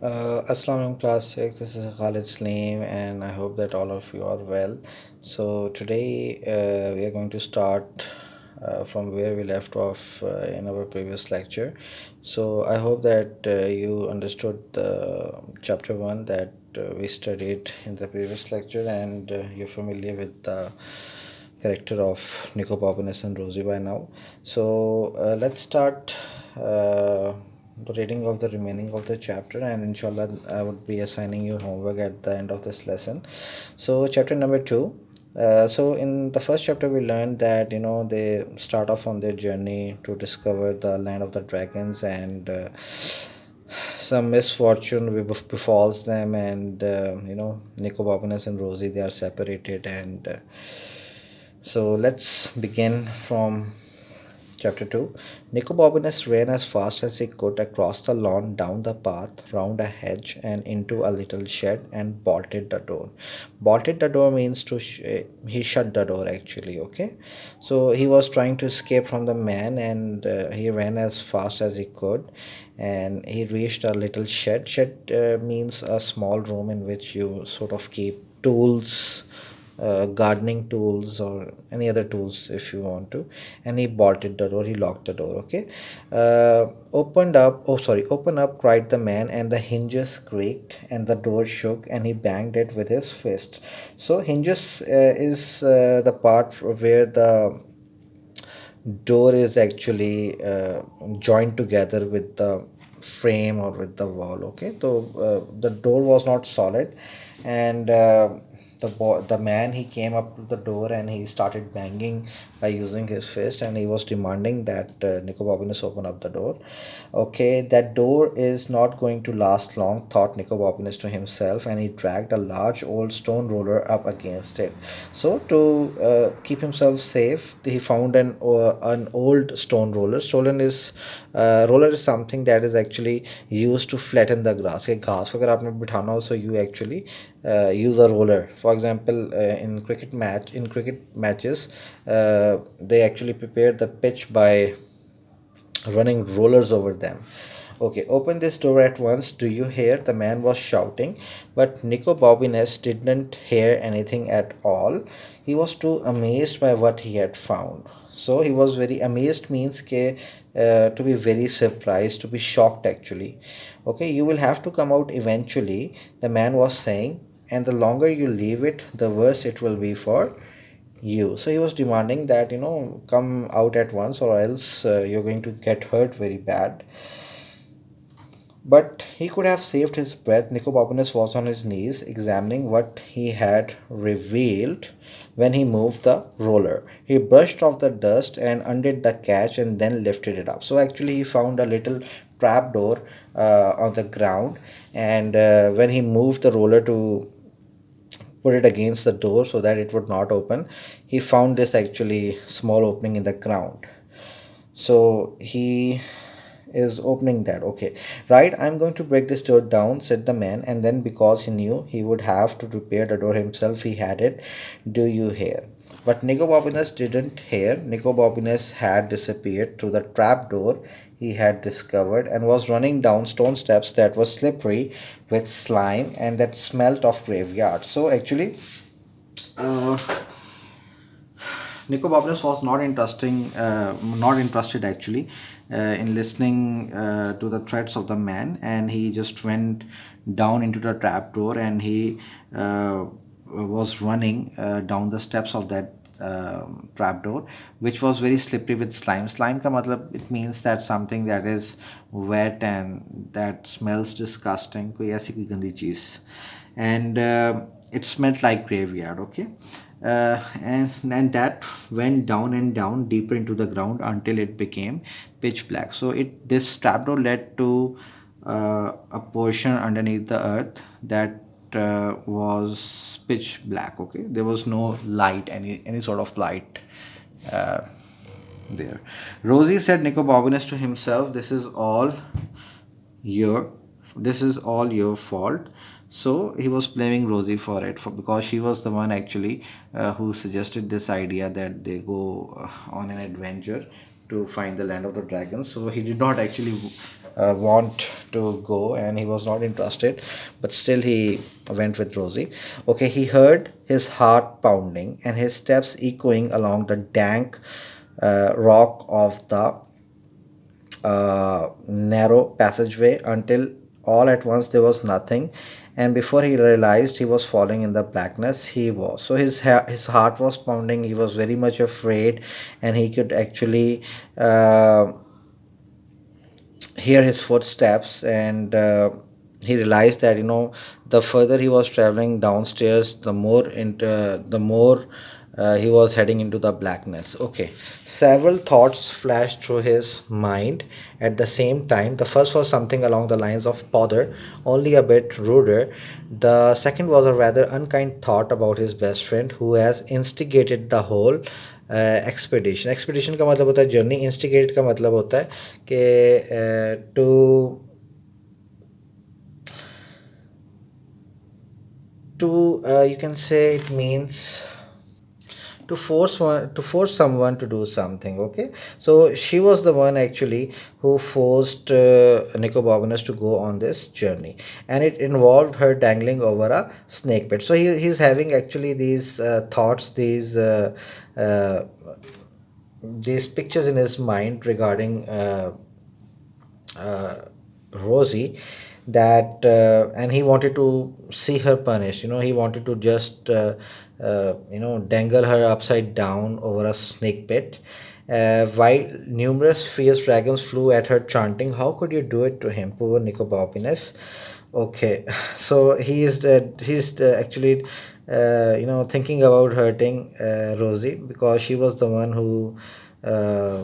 Assalamu alaikum class 6. This is Khalid Saleem and I hope that all of you are well. So today we are going to start from where we left off in our previous lecture. So I hope that you understood chapter 1 that we studied in the previous lecture, and you're familiar with the character of Nicobobinus and Rosie by now. So let's start the reading of the remaining of the chapter, and inshallah I would be assigning you homework at the end of this lesson. So chapter number 2. So in the first chapter we learned that they start off on their journey to discover the land of the dragons, and some misfortune befalls them, and Nicobobinus and Rosie, they are separated, and so let's begin from Chapter 2. Nicobobinus ran as fast as he could across the lawn, down the path, round a hedge, and into a little shed, and bolted the door. Bolted the door means he shut the door actually, okay? So he was trying to escape from the man, and he ran as fast as he could, and he reached a little shed. Shed means a small room in which you sort of keep tools, gardening tools or any other tools if you want to. And he bolted the door, he locked the door, okay. Open up, cried the man, and the hinges creaked and the door shook, and he banged it with his fist. So hinges is the part where the door is actually joined together with the frame or with the wall, okay. So the door was not solid, and the man, he came up to the door and he started banging by using his fist, and he was demanding that Nicobobinus open up the door. Okay, that door is not going to last long, thought Nicobobinus to himself, and he dragged a large old stone roller up against it. So to keep himself safe, he found an old stone roller. Roller is something that is actually used to flatten the grass. कि घास को अगर आपने बिठाना हो, so you actually use a roller. For example, in cricket matches, they actually prepare the pitch by running rollers over them. Okay, open this door at once. Do you hear? The man was shouting, but Nicobobinus didn't hear anything at all. He was too amazed by what he had found. So he was very amazed means to be very surprised, to be shocked actually. Okay, you will have to come out eventually, the man was saying, and the longer you leave it, the worse it will be for you. So he was demanding that, come out at once, or else you're going to get hurt very bad. But he could have saved his breath. Nicobobinus was on his knees, examining what he had revealed when he moved the roller. He brushed off the dust and undid the catch and then lifted it up. So actually, he found a little trap door on the ground, and when he moved the roller to put it against the door so that it would not open, he found this actually small opening in the ground. So he is opening that. Okay, right, I'm going to break this door down, said the man, and then because he knew he would have to repair the door himself, he had it. Do you hear? But Nicobobinus didn't hear. Nicobobinus had disappeared through the trap door he had discovered, and was running down stone steps that were slippery with slime and that smelt of graveyard. So actually, uh, Nicobobulus was not interested actually in listening to the threats of the man, and he just went down into the trap door, and he was running down the steps of that trap door, which was very slippery with slime. Slime ka matlab, it means that something that is wet and that smells disgusting. कोई ऐसी कोई गंदी चीज, and it smelled like graveyard. Okay, and that went down and down deeper into the ground until it became pitch black. So this trapdoor led to a portion underneath the earth that was pitch black. Okay, there was no light, any sort of light uh, there. Rosie said Nicobobinus to himself, your this is all your fault. So he was blaming Rosie for it, because she was the one actually who suggested this idea that they go on an adventure to find the land of the dragons. So he did not actually want to go, and he was not interested, but still he went with Rosie. Okay, he heard his heart pounding and his steps echoing along the dank rock of the narrow passageway until all at once there was nothing, and before he realized he was falling in the blackness. He was so his heart was pounding, he was very much afraid, and he could actually uh, hear his footsteps, and he realized that the further he was traveling downstairs, the more he was heading into the blackness. Okay, several thoughts flashed through his mind at the same time. The first was something along the lines of bother, only a bit ruder. The second was a rather unkind thought about his best friend who has instigated the whole expedition expedition का मतलब होता है journey, instigate का मतलब होता है कि to you can say it means to force someone to do something. Okay, so she was the one actually who forced Nicobobinus to go on this journey, and it involved her dangling over a snake pit. So he's having actually these thoughts, uh, these pictures in his mind regarding uh, Rosie, that and he wanted to see her punished. He wanted to just dangle her upside down over a snake pit. While numerous fierce dragons flew at her, chanting, "How could you do it to him, poor Nicobopinus?" Okay, so he's actually thinking about hurting Rosie because she was the one uh,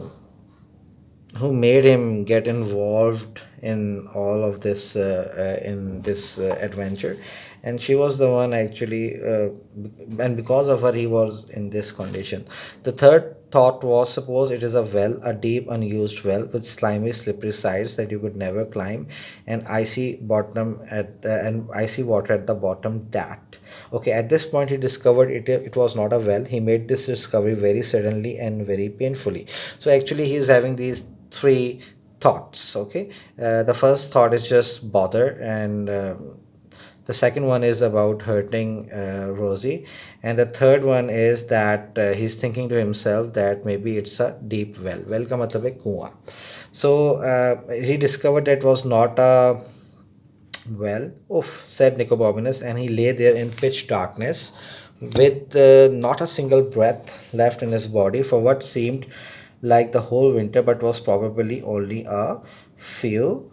who made him get involved in all of this in this adventure, and she was the one actually and because of her he was in this condition. The third thought was, suppose it is a well, a deep unused well with slimy slippery sides that you could never climb, and icy water at the bottom. That Okay, at this point he discovered it was not a well. He made this discovery very suddenly and very painfully. So actually he is having these three thoughts. Okay, the first thought is just bother, and the second one is about hurting Rosie, and the third one is that he's thinking to himself that maybe it's a deep well. Well का मतलब है कुआं. So he discovered that was not a well. Oof, said Nicobobinus, and he lay there in pitch darkness with not a single breath left in his body for what seemed like the whole winter, but was probably only a few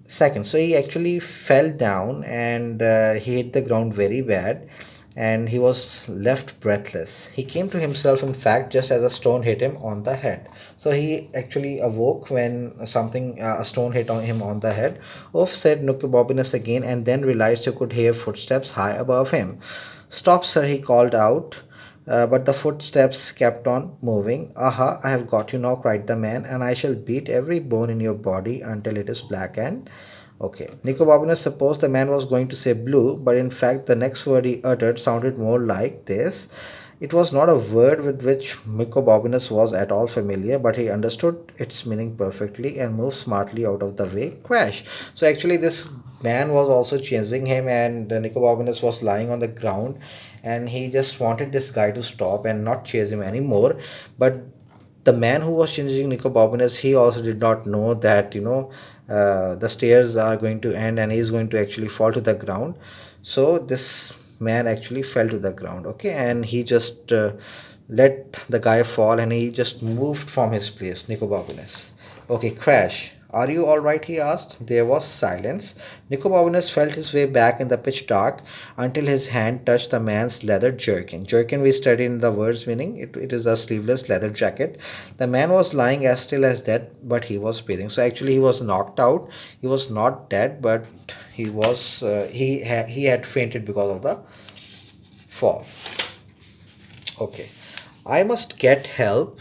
seconds. So he actually fell down, and he hit the ground very bad, and he was left breathless. He came to himself, in fact, just as a stone hit him on the head. So he actually awoke when a stone hit on him on the head. Off, said Nucubobinus again, and then realized he could hear footsteps high above him. Stop, sir, he called out. But the footsteps kept on moving. Aha, I have got you now, cried the man, and I shall beat every bone in your body until it is black and okay. Nicobobinus supposed the man was going to say blue, but in fact the next word he uttered sounded more like this. It was not a word with which Nicobobinus was at all familiar, but he understood its meaning perfectly and moved smartly out of the way. Crash. So actually this man was also chasing him, and Nicobobinus was lying on the ground, and he just wanted this guy to stop and not chase him anymore. But the man who was changing Nicobobinus, he also did not know that the stairs are going to end and he is going to actually fall to the ground. So this man actually fell to the ground. Okay, and he just let the guy fall, and he just moved from his place, Nicobobinus. Okay, crash. Are you all right? He asked. There was silence. Nicobobinus felt his way back in the pitch dark until his hand touched the man's leather jerkin. Jerkin, we studied in the word's meaning. It is a sleeveless leather jacket. The man was lying as still as dead, but he was breathing. So actually, he was knocked out. He was not dead, but he had fainted because of the fall. Okay, I must get help,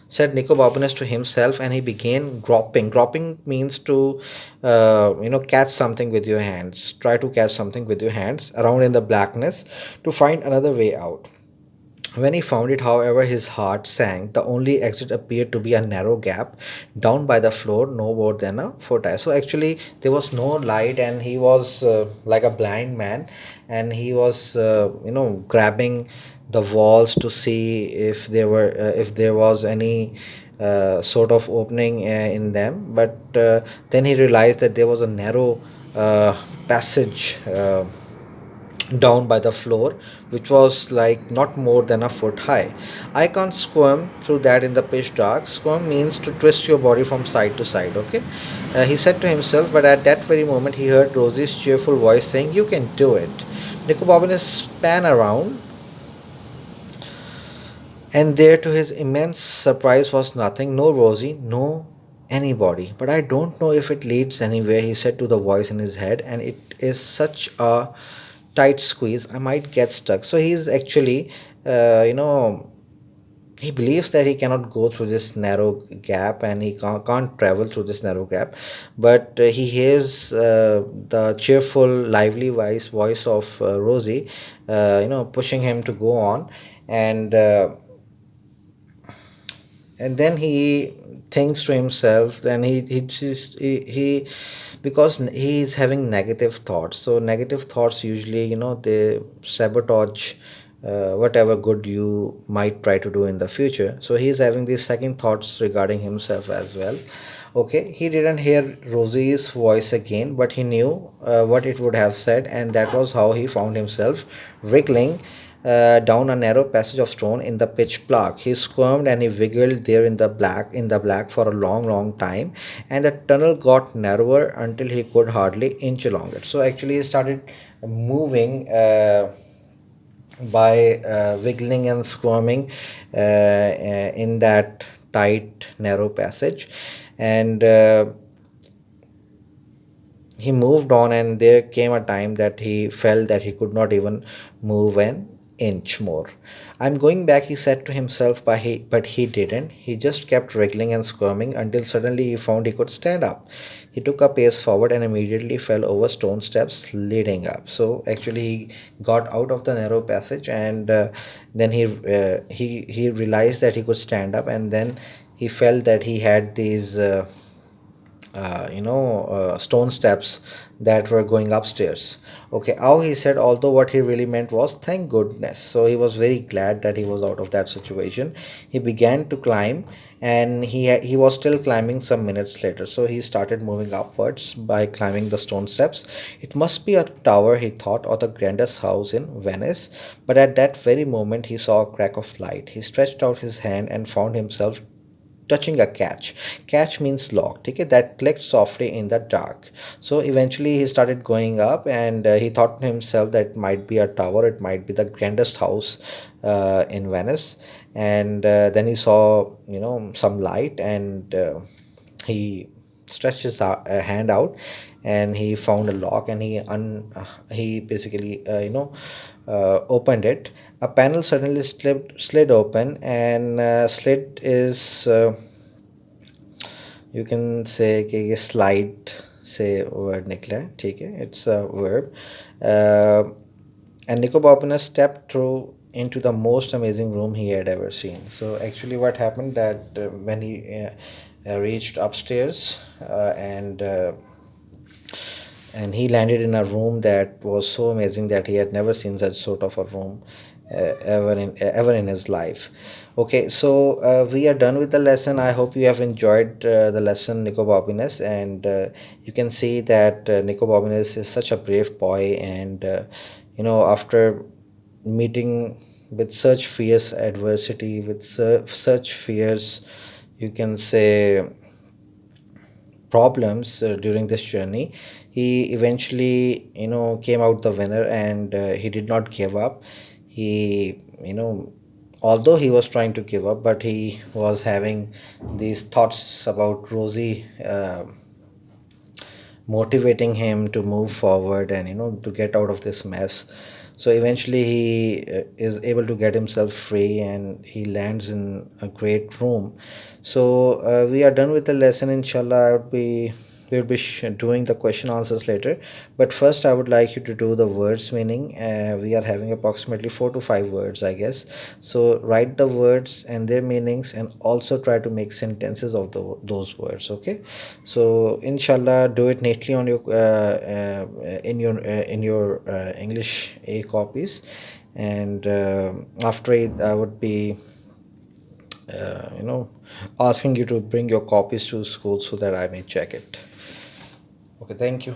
said Nicobobinus to himself, and he began groping. Groping means to, catch something with your hands. Try to catch something with your hands around in the blackness to find another way out. When he found it, however, his heart sank. The only exit appeared to be a narrow gap down by the floor, no more than a foot high. So actually, there was no light, and he was like a blind man, and he was, grabbing the walls to see if there was any sort of opening in them. But then he realized that there was a narrow passage. Down by the floor, which was like not more than a foot high. I can't squirm through that in the pitch dark. Squirm means to twist your body from side to side, okay? He said to himself, but at that very moment he heard Rosie's cheerful voice saying, "You can do it." Nicobobinus span around, and there, to his immense surprise, was nothing, no Rosie, no anybody. But I don't know if it leads anywhere, he said to the voice in his head, and it is such a tight squeeze, I might get stuck. So he's actually, uh, you know, he believes that he cannot go through this narrow gap, and he can't travel through this narrow gap. But he hears the cheerful, lively voice of Rosie, pushing him to go on. And then he thinks to himself, then he because he is having negative thoughts. So negative thoughts usually, they sabotage whatever good you might try to do in the future. So he is having these second thoughts regarding himself as well. Okay, he didn't hear Rosie's voice again, but he knew what it would have said, and that was how he found himself wriggling down a narrow passage of stone in the pitch black. He squirmed and he wiggled there in the black for a long, long time, and the tunnel got narrower until he could hardly inch along it. So actually, he started moving. By wiggling and squirming in that tight, narrow passage. And he moved on, and there came a time that he felt that he could not even move an inch more. I'm going back, he said to himself, but he didn't. He just kept wriggling and squirming until suddenly he found he could stand up. He took a pace forward and immediately fell over stone steps leading up. So actually, he got out of the narrow passage, and then he realized that he could stand up, and then he felt that he had these. Stone steps that were going upstairs. Okay, how he said, although what he really meant was thank goodness. So he was very glad that he was out of that situation. He began to climb, and he was still climbing some minutes later. So he started moving upwards by climbing the stone steps. It must be a tower, he thought, or the grandest house in Venice. But at that very moment, he saw a crack of light. He stretched out his hand and found himself touching a catch. Catch means lock. Okay, that clicked softly in the dark. So eventually he started going up, and he thought to himself that it might be a tower, it might be the grandest house in Venice. And then he saw, some light, and he stretched his hand out, and he found a lock, and he basically opened it. A panel suddenly slid open, and slid is you can say कि ये slide से word निकला है, ठीक है, it's a verb. uh, and Nicobobinus stepped through into the most amazing room he had ever seen. So actually what happened that when he reached upstairs, and he landed in a room that was so amazing that he had never seen such sort of a room ever in his life. Okay, so we are done with the lesson. I hope you have enjoyed the lesson, Nicobobinus, and you can see that Nicobobinus is such a brave boy, and after meeting with such fierce adversity, with such fierce, you can say, problems during this journey, he eventually came out the winner, and he did not give up. He although he was trying to give up, but he was having these thoughts about Rosie motivating him to move forward, and to get out of this mess. So eventually he is able to get himself free, and he lands in a great room. So we are done with the lesson. Inshallah, I would be we'll be doing the question answers later. But first, I would like you to do the words meaning. We are having approximately 4 to 5 words, I guess. So write the words and their meanings, and also try to make sentences of those words. Okay. So inshallah, do it neatly on your in your English A copies, and after it, I would be you know asking you to bring your copies to school so that I may check it. Okay, thank you.